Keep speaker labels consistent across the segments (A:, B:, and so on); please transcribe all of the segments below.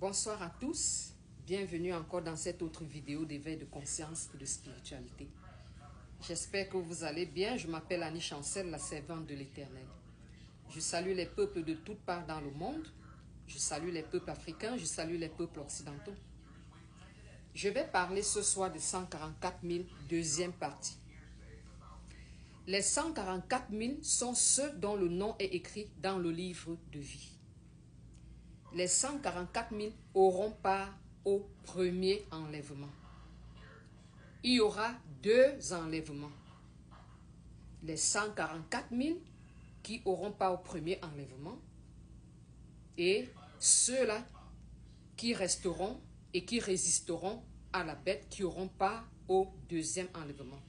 A: Bonsoir à tous, bienvenue encore dans cette autre vidéo d'éveil de conscience et de spiritualité. J'espère que vous allez bien, je m'appelle Annie Chancel, la servante de l'Éternel. Je salue les peuples de toutes parts dans le monde, je salue les peuples africains, je salue les peuples occidentaux. Je vais parler ce soir de 144 000, deuxième partie. Les 144 000 sont ceux dont le nom est écrit dans le livre de vie. Les 144 000 auront part au premier enlèvement. Il y aura deux enlèvements. Les 144 000 qui auront part au premier enlèvement et ceux-là qui resteront et qui résisteront à la bête qui auront part au deuxième enlèvement.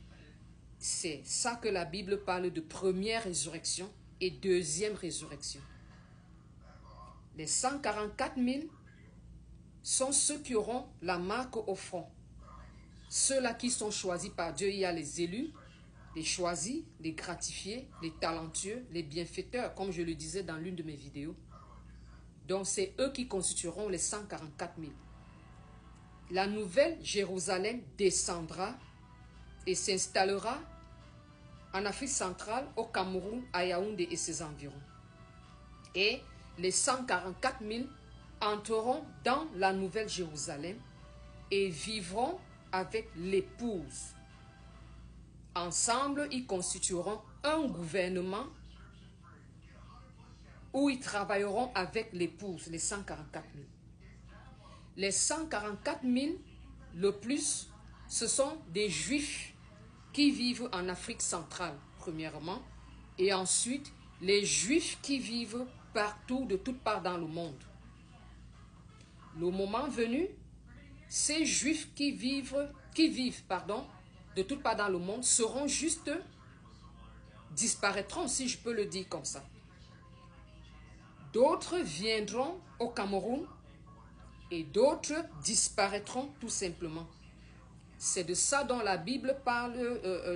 A: C'est ça que la Bible parle de première résurrection et deuxième résurrection. Les 144 000 sont ceux qui auront la marque au front. Ceux-là qui sont choisis par Dieu, il y a les élus, les choisis, les gratifiés, les talentueux, les bienfaiteurs, comme je le disais dans l'une de mes vidéos. Donc c'est eux qui constitueront les 144 000. La nouvelle Jérusalem descendra et s'installera en Afrique centrale, au Cameroun, à Yaoundé et ses environs. Et les 144 000 entreront dans la nouvelle Jérusalem et vivront avec l'épouse. Ensemble, ils constitueront un gouvernement où ils travailleront avec l'épouse, les 144 000. Les 144 000, le plus, ce sont des Juifs qui vivent en Afrique centrale, premièrement, et ensuite, les Juifs qui vivent partout, de toutes parts dans le monde. Le moment venu, ces Juifs qui vivent, de toutes parts dans le monde seront juste, disparaîtront, si je peux le dire comme ça. D'autres viendront au Cameroun et d'autres disparaîtront tout simplement. C'est de ça dont la Bible parle,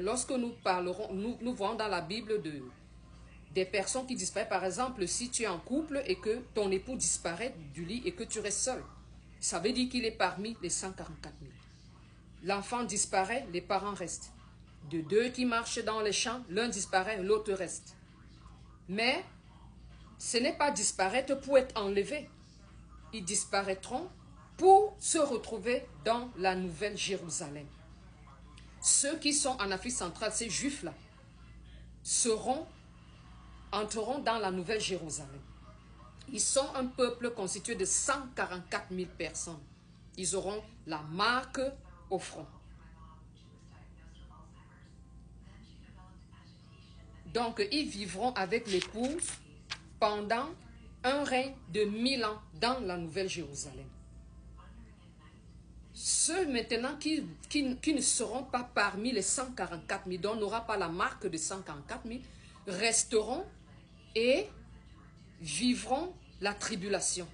A: lorsque nous parlerons, nous voyons dans la Bible des personnes qui disparaissent. Par exemple, si tu es en couple et que ton époux disparaît du lit et que tu restes seul, ça veut dire qu'il est parmi les 144 000. L'enfant disparaît, les parents restent. De deux qui marchent dans les champs, l'un disparaît, l'autre reste. Mais ce n'est pas disparaître pour être enlevé. Ils disparaîtront pour se retrouver dans la nouvelle Jérusalem. Ceux qui sont en Afrique centrale, ces Juifs-là, entreront dans la nouvelle Jérusalem. Ils sont un peuple constitué de 144 000 personnes. Ils auront la marque au front. Donc, ils vivront avec l'épouse pendant un règne de 1000 ans dans la nouvelle Jérusalem. Ceux maintenant qui ne seront pas parmi les 144 000, dont on n'aura pas la marque de 144 000, resteront et vivront la tribulation.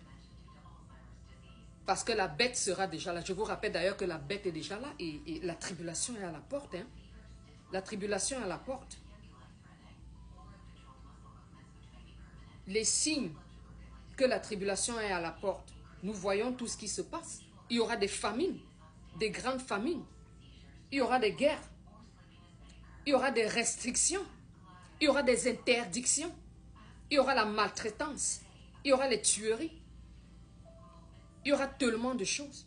A: Parce que la bête sera déjà là. Je vous rappelle d'ailleurs que la bête est déjà là et la tribulation est à la porte. Hein? La tribulation est à la porte. Les signes que la tribulation est à la porte, nous voyons tout ce qui se passe. Il y aura des famines, des grandes famines. Il y aura des guerres. Il y aura des restrictions. Il y aura des interdictions. Il y aura la maltraitance. Il y aura les tueries. Il y aura tellement de choses.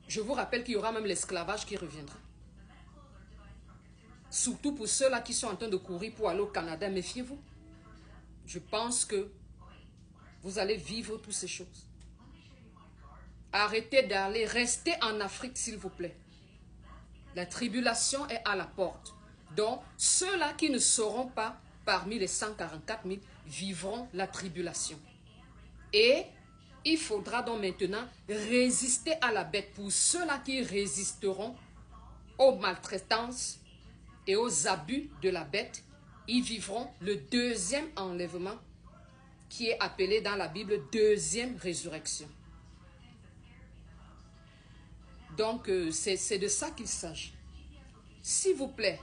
A: Je vous rappelle qu'il y aura même l'esclavage qui reviendra. Surtout pour ceux-là qui sont en train de courir pour aller au Canada, méfiez-vous. Je pense que vous allez vivre toutes ces choses. Arrêtez d'aller, restez en Afrique s'il vous plaît. La tribulation est à la porte. Donc, ceux-là qui ne seront pas parmi les 144 000 vivront la tribulation. Et il faudra donc maintenant résister à la bête. Pour ceux-là qui résisteront aux maltraitances et aux abus de la bête, ils vivront le deuxième enlèvement qui est appelé dans la Bible deuxième résurrection. Donc, c'est de ça qu'il s'agit. S'il vous plaît,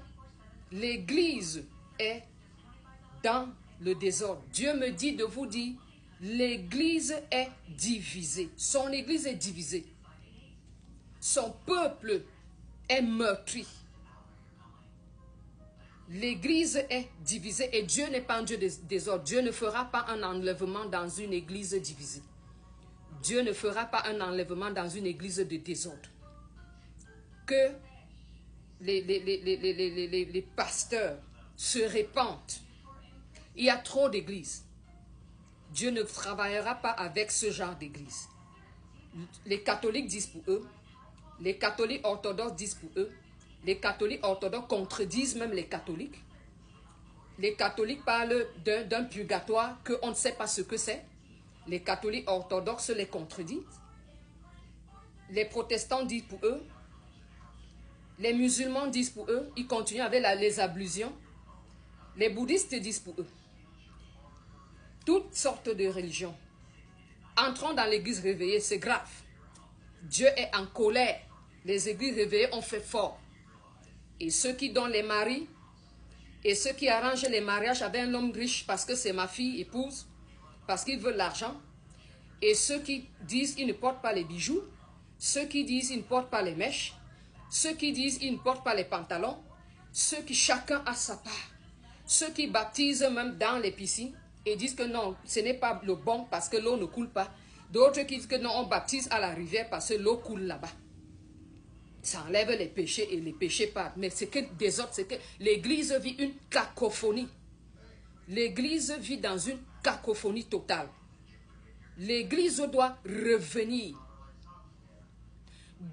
A: l'Église est dans le désordre. Dieu me dit de vous dire, L'église est divisée. Son église est divisée. Son peuple est meurtri. L'église est divisée et Dieu n'est pas un Dieu de désordre. Dieu ne fera pas un enlèvement dans une église divisée. Dieu ne fera pas un enlèvement dans une église de désordre. Que les pasteurs se répandent. Il y a trop d'églises. Dieu ne travaillera pas avec ce genre d'église. Les catholiques disent pour eux, les catholiques orthodoxes disent pour eux, les catholiques orthodoxes contredisent même les catholiques. Les catholiques parlent d'un purgatoire qu'on ne sait pas ce que c'est. Les catholiques orthodoxes les contredisent. Les protestants disent pour eux. Les musulmans disent pour eux. Ils continuent avec les ablutions. Les bouddhistes disent pour eux. Toutes sortes de religions. Entrons dans l'église réveillée, c'est grave. Dieu est en colère. Les églises réveillées ont fait fort. Et ceux qui donnent les maris, et ceux qui arrangent les mariages avec un homme riche parce que c'est ma fille, épouse, parce qu'ils veulent l'argent, et ceux qui disent qu'ils ne portent pas les bijoux, ceux qui disent qu'ils ne portent pas les mèches, ceux qui disent qu'ils ne portent pas les pantalons, ceux qui chacun a sa part, ceux qui baptisent même dans les piscines et disent que non, ce n'est pas le bon parce que l'eau ne coule pas, d'autres qui disent que non, on baptise à la rivière parce que l'eau coule là-bas. Ça enlève les péchés et les péchés partent. Mais c'est que des autres, c'est que l'église vit une cacophonie. L'église vit dans une cacophonie totale. L'église doit revenir.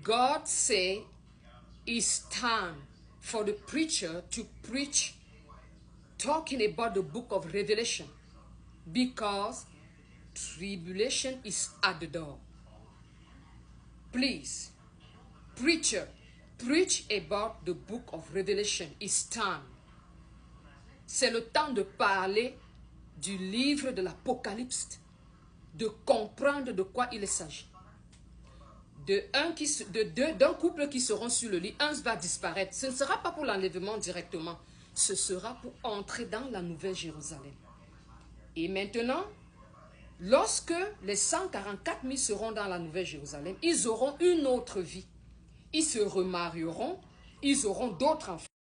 A: God say it's time for the preacher to preach talking about the book of Revelation because tribulation is at the door. Please, preacher, preach about the book of Revelation. It's time. C'est le temps de parler du livre de l'Apocalypse, de comprendre de quoi il s'agit. D'un couple qui seront sur le lit, un va disparaître. Ce ne sera pas pour l'enlèvement directement, ce sera pour entrer dans la Nouvelle Jérusalem. Et maintenant, lorsque les 144 000 seront dans la Nouvelle Jérusalem, ils auront une autre vie. Ils se remarieront, ils auront d'autres enfants.